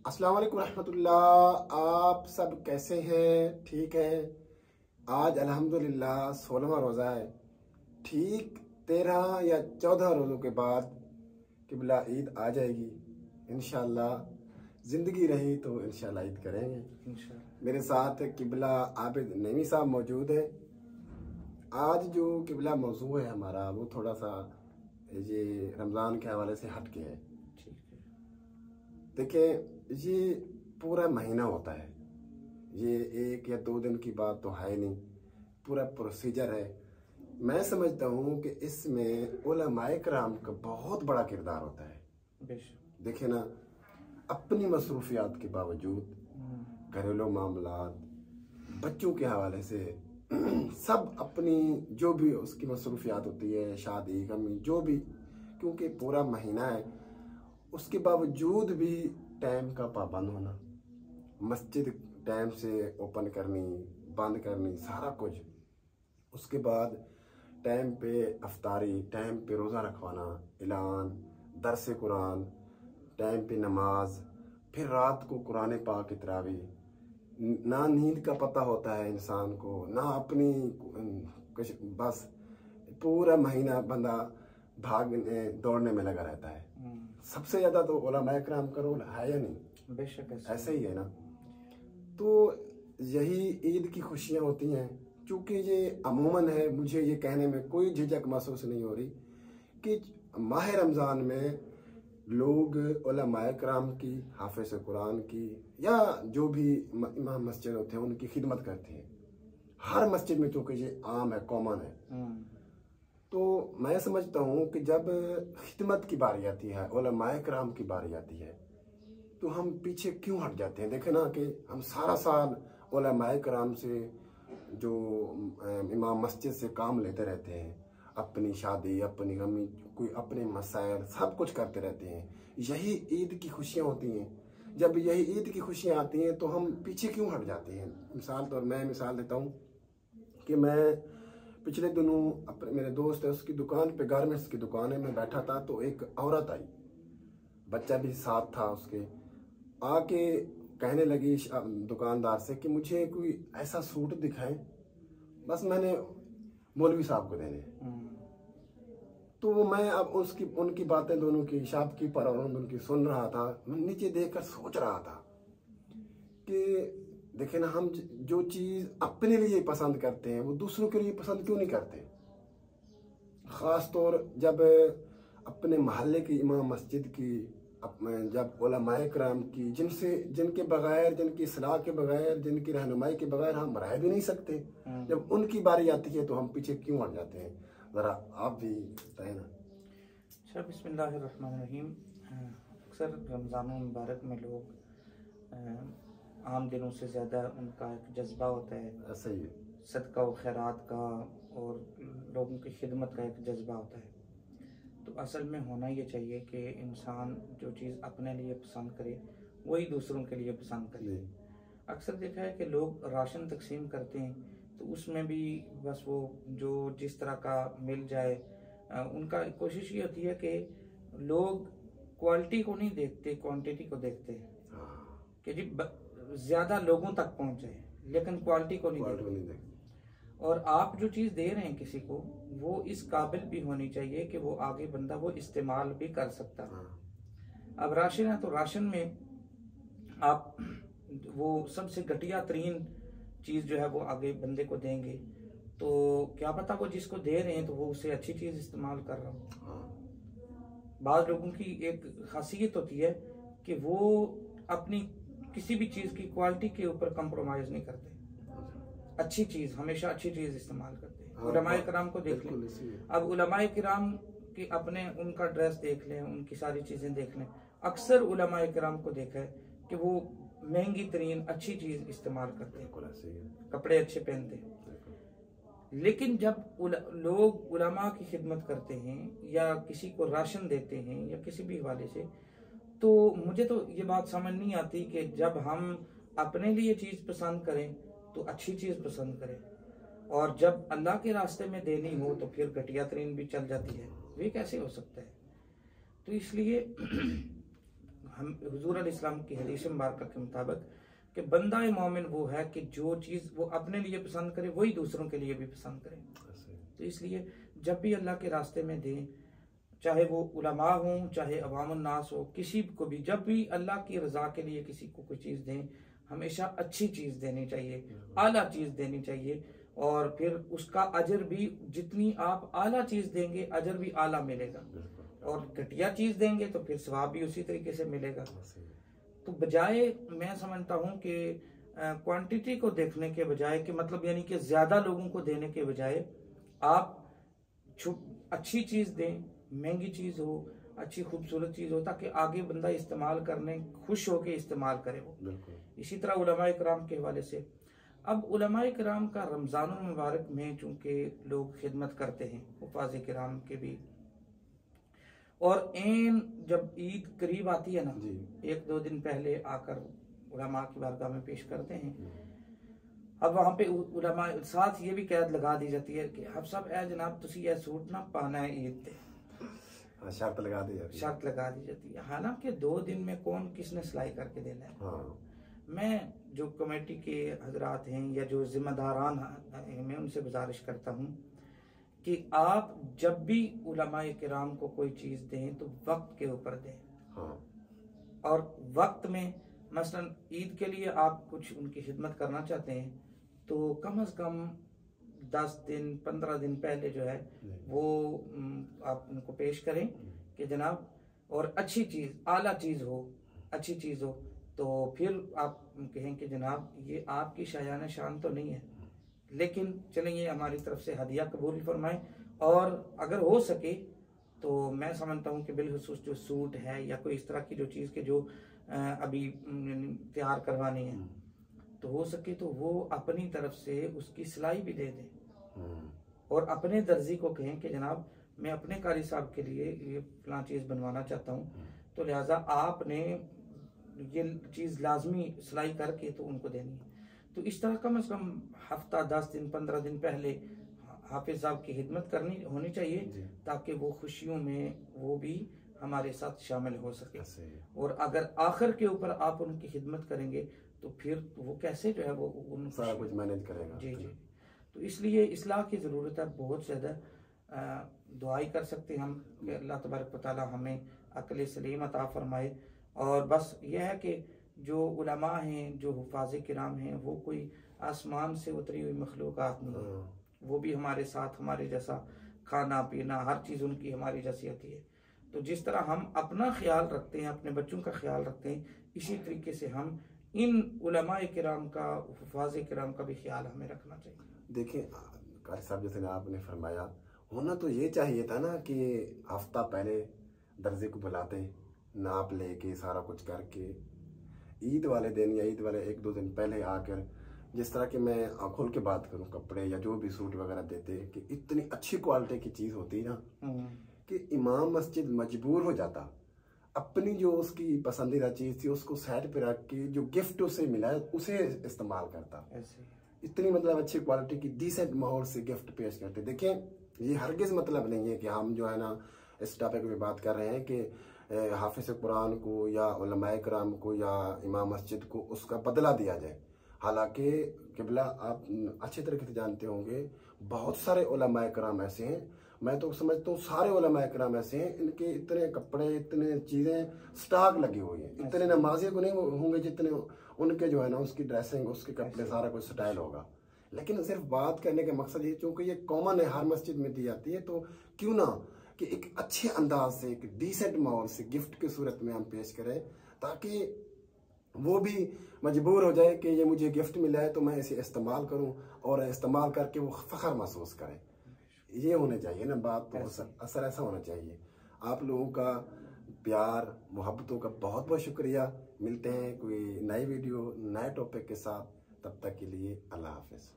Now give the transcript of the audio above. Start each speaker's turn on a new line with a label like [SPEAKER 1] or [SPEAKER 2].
[SPEAKER 1] अस्सलाम वालेकुम रहमतुल्लाह। आप सब कैसे हैं? ठीक है। आज अल्हम्दुलिल्लाह 16वां रोज़ा है। ठीक 13 या 14 रोज़ों के बाद किबला ईद आ जाएगी इंशाअल्लाह। ज़िंदगी रही तो इंशाअल्लाह ईद करेंगे इंशाअल्लाह। मेरे साथ किबला आबिद नईमी साहब मौजूद है। आज जो किबला मौजू है हमारा वो थोड़ा सा ये रमज़ान के हवाले से हट के है। देखिए, ये पूरा महीना होता है, ये 1 या 2 दिन की बात तो है नहीं, पूरा प्रोसीजर है। मैं समझता हूँ कि इसमें उलमाए किराम का बहुत बड़ा किरदार होता है। देखिए ना, अपनी मसरूफियात के बावजूद घरेलू मामलात, बच्चों के हवाले से सब अपनी जो भी उसकी मसरूफियात होती है, शादी गमी जो भी, क्योंकि पूरा महीना है, उसके बावजूद भी टाइम का पाबंद होना, मस्जिद टाइम से ओपन करनी, बंद करनी, सारा कुछ। उसके बाद टाइम पे अफ्तारी, टाइम पे रोज़ा रखवाना, ऐलान, दरस कुरान, टाइम पे नमाज, फिर रात को कुरान पाक की तरावी। ना नींद का पता होता है इंसान को, ना अपनी कुछ, बस पूरा महीना बंदा भागने दौड़ने में लगा रहता है। सबसे ज़्यादा तो उलमाए किराम का रोल है या नहीं?
[SPEAKER 2] बेशक
[SPEAKER 1] ऐसे ही है ना। तो यही ईद की खुशियाँ होती हैं। चूँकि ये अमूमन है, मुझे ये कहने में कोई झिझक महसूस नहीं हो रही कि माह रमज़ान में लोग उलमाए किराम की, हाफिज़ कुरान की, या जो भी इमाम मस्जिद होते हैं उनकी खिदमत करते हैं। हर मस्जिद में चूँकि ये आम है, कॉमन है। तो मैं समझता हूँ कि जब खिदमत की बारी आती है, उलमाए किराम की बारी आती है, तो हम पीछे क्यों हट जाते हैं? देखे ना कि हम सारा साल उलमाए किराम से, जो इमाम मस्जिद से काम लेते रहते हैं, अपनी शादी, अपनी गमी, कोई अपने मसाइल, सब कुछ करते रहते हैं। यही ईद की खुशियाँ होती हैं। जब यही ईद की खुशियाँ आती हैं तो हम पीछे क्यों हट जाते हैं? मैं मिसाल देता हूँ कि मैं पिछले दिनों अपने, मेरे दोस्त है, उसकी दुकान पे, गारमेंट्स की दुकान है, मैं बैठा था तो एक औरत आई, बच्चा भी साथ था उसके, आके कहने लगी दुकानदार से कि मुझे कोई ऐसा सूट दिखाएं, बस मैंने मौलवी साहब को देने। तो मैं अब उनकी बातें दोनों की, शॉपकीपर और उनकी सुन रहा था। मैं नीचे देखकर सोच रहा था कि देखे ना, हम जो चीज़ अपने लिए पसंद करते हैं वो दूसरों के लिए पसंद क्यों नहीं करते? ख़ास तौर जब अपने मोहल्ले की इमाम मस्जिद की, जब उलमाए किराम की, जिनके बगैर, जिनकी सलाह के बगैर, जिनकी रहनुमाई के बगैर हम रह भी नहीं सकते, जब उनकी बारी आती है तो हम पीछे क्यों हट जाते हैं? ज़रा आप भी बताएं ना।
[SPEAKER 2] अच्छा, बिस्मिल्लाहिर्रहमानिर्रहीम। अक्सर रमज़ान मुबारक में लोग आम दिनों से ज़्यादा उनका एक जज्बा होता है,
[SPEAKER 1] ऐसा ही है,
[SPEAKER 2] सदका व खैरात का और लोगों की खिदमत का एक जज्बा होता है। तो असल में होना ये चाहिए कि इंसान जो चीज़ अपने लिए पसंद करे वही दूसरों के लिए पसंद करे। अक्सर देखा है कि लोग राशन तकसीम करते हैं तो उसमें भी बस वो जो जिस तरह का मिल जाए, उनका कोशिश ये होती है कि लोग क्वालिटी को नहीं देखते, क्वांटिटी को देखते हैं कि जी ज़्यादा लोगों तक पहुंच जाए, लेकिन क्वालिटी को नहीं देखते। और आप जो चीज़ दे रहे हैं किसी को, वो इस काबिल भी होनी चाहिए कि वो आगे बंदा वो इस्तेमाल भी कर सकता है। अब राशन है तो राशन में आप वो सबसे घटिया तरीन चीज़ जो है वो आगे बंदे को देंगे, तो क्या पता वो जिसको दे रहे हैं तो वो उससे अच्छी चीज़ इस्तेमाल कर रहा हो। बाद लोगों की एक खासियत होती है कि वो अपनी किसी भी चीज़ की क्वालिटी के ऊपर कंप्रोमाइज़ नहीं करते, अच्छी चीज़, हमेशा अच्छी चीज़ इस्तेमाल करते हैं। उलमाए किराम को देख लें, अब उलमाए किराम की अपने उनका ड्रेस देख लें, उनकी सारी चीज़ें देख लें, अक्सर उलमाए किराम को देखा है कि वो महंगी तरीन अच्छी चीज़ इस्तेमाल करते हैं, कपड़े अच्छे पहनते हैं। लेकिन जब लोग उलमा की खिदमत करते हैं या किसी को राशन देते हैं या किसी भी हवाले से, तो मुझे तो ये बात समझ नहीं आती कि जब हम अपने लिए चीज़ पसंद करें तो अच्छी चीज़ पसंद करें, और जब अल्लाह के रास्ते में देनी हो तो फिर घटिया तरीन भी चल जाती है। ये कैसे हो सकता है? तो इसलिए हम हुजूर अलैहिस्सलाम की हदीस मुबारक के मुताबिक कि बंदा मोमिन वो है कि जो चीज़ वो अपने लिए पसंद करे वही दूसरों के लिए भी पसंद करे। तो इसलिए जब भी अल्लाह के रास्ते में दें, चाहे वो उलमा हों चाहे अवामुन नास हो, किसी को भी जब भी अल्लाह की रज़ा के लिए किसी को कोई चीज़ दें, हमेशा अच्छी चीज़ देनी चाहिए, आला चीज़ देनी चाहिए, और फिर उसका अजर भी जितनी आप आला चीज़ देंगे अजर भी आला मिलेगा, और घटिया चीज़ देंगे तो फिर सवाब भी उसी तरीके से मिलेगा। तो बजाय मैं समझता हूँ कि क्वांटिटी को देखने के बजाय कि मतलब यानी कि ज़्यादा लोगों को देने के बजाय आप अच्छी चीज़ दें, महंगी चीज़ हो, अच्छी खूबसूरत चीज़ हो, ताकि आगे बंदा इस्तेमाल करने खुश हो के इस्तेमाल करे वो। इसी तरह उलमाए किराम के हवाले से, अब उलमाए किराम का रमज़ानुल मुबारक में चूँकि लोग खिदमत करते हैं, हुफ़ाज़ किराम के भी, और एन जब ईद करीब आती है ना, 1-2 दिन पहले आकर उलमा की बारगाह में पेश करते हैं। अब वहाँ पे उलमा साथ ये भी कैद लगा दी जाती है कि अब सब ए जनाब तुसी ये सूट ना पाना है ईद पे,
[SPEAKER 1] शर्त लगा दी जाती है।
[SPEAKER 2] शर्त लगा दी जाती है, हालांकि 2 दिन में कौन किसने सिलाई करके देना है।
[SPEAKER 1] हाँ।
[SPEAKER 2] मैं जो कमेटी के हजरात हैं या जो जिम्मेदारान हैं, मैं उनसे गुजारिश करता हूँ कि आप जब भी उलमाए किराम को कोई चीज़ दें तो वक्त के ऊपर दें।
[SPEAKER 1] हाँ।
[SPEAKER 2] और वक्त में मसलन ईद के लिए आप कुछ उनकी खिदमत करना चाहते हैं तो कम से कम 10 दिन 15 दिन पहले जो है वो आप उनको पेश करें कि जनाब, और अच्छी चीज़ आला चीज़ हो, अच्छी चीज़ हो, तो फिर आप कहें कि जनाब ये आपकी शायान शान तो नहीं है, लेकिन चलें ये हमारी तरफ से हदिया कबूल फरमाएं, और अगर हो सके तो मैं समझता हूँ कि बिलखुसूस जो सूट है या कोई इस तरह की जो चीज़ के जो अभी तैयार करवानी है, तो हो सके तो वो अपनी तरफ से उसकी सिलाई भी दे दें, और अपने दर्जी को कहें कि जनाब मैं अपने कारी साहब के लिए ये फलां चीज़ बनवाना चाहता हूँ, तो लिहाजा आपने ये चीज़ लाजमी सिलाई करके तो उनको देनी है। तो इस तरह कम से कम हफ्ता 10 दिन 15 दिन पहले हाफिज साहब की खिदमत करनी होनी चाहिए, ताकि वो खुशियों में वो भी हमारे साथ शामिल हो सके। और अगर आखिर के ऊपर आप उनकी खिदमत करेंगे तो फिर वो कैसे जो है वो उन
[SPEAKER 1] सारा कुछ मैनेज करेगा।
[SPEAKER 2] जी जी। तो इसलिए इस्लाह की ज़रूरत है, बहुत ज़्यादा दुआई कर सकते हैं हम कि अल्लाह तबारक व तआला हमें अक्ल सलीम अता फरमाए। और बस यह है कि जो उलमा हैं, जो हुफ़ाज़ किराम हैं, वो कोई आसमान से उतरी हुई मखलूक़ात नहीं है, वो भी हमारे साथ हमारे जैसा खाना पीना हर चीज़ उनकी हमारी जैसी होती है। तो जिस तरह हम अपना ख्याल रखते हैं, अपने बच्चों का ख्याल रखते हैं, इसी तरीके से हम इन उलमाए किराम का, हुफ़ाज़ किराम का भी ख्याल हमें रखना चाहिए।
[SPEAKER 1] देखिए कारी साहब, जैसे आपने फरमाया, होना तो ये चाहिए था ना कि हफ्ता पहले दर्जे को बुलाते, नाप लेके सारा कुछ करके ईद वाले दिन या ईद वाले 1-2 दिन पहले आकर, जिस तरह की मैं खोल के बात करूं, कपड़े या जो भी सूट वगैरह देते कि इतनी अच्छी क्वालिटी की चीज़ होती ना कि इमाम मस्जिद मजबूर हो जाता अपनी जो उसकी पसंदीदा चीज़ थी उसको साइड पे रख के जो गिफ्ट उसे मिला है उसे इस्तेमाल करता। इतनी मतलब अच्छी क्वालिटी की डिसेंट माहौल से गिफ्ट पेश करते। देखें, ये हरगिज़ मतलब नहीं है कि हम जो है ना इस टॉपिक पे बात कर रहे हैं कि हाफिज कुरान को या उलमाए किराम को या इमाम मस्जिद को उसका बदला दिया जाए। हालांकि किबला आप अच्छे तरीके से जानते होंगे, बहुत सारे उलमाए किराम ऐसे हैं, मैं तो समझता हूँ सारे उलमाए किराम ऐसे हैं, इनके इतने कपड़े इतने चीज़ें स्टॉक लगी हुई है, इतने नमाजी को नहीं होंगे जितने उनके जो है ना उसकी ड्रेसिंग, उसके कपड़े, सारा कुछ स्टाइल होगा। लेकिन सिर्फ बात करने का मकसद ये, चूँकि ये कॉमन है, हर मस्जिद में दी जाती है, तो क्यों ना कि एक अच्छे अंदाज से, एक डिसेंट माहौल से गिफ्ट की सूरत में हम पेश करें, ताकि वो भी मजबूर हो जाए कि ये मुझे गिफ्ट मिला है तो मैं इसे इस्तेमाल करूं, और इस्तेमाल करके वो फ़ख्र महसूस करें। ये होने चाहिए ना बात, तो असर ऐसा होना चाहिए। आप लोगों का प्यार मोहब्बतों का बहुत बहुत शुक्रिया। मिलते हैं कोई नई वीडियो नए टॉपिक के साथ, तब तक के लिए अल्लाह हाफ़िज़।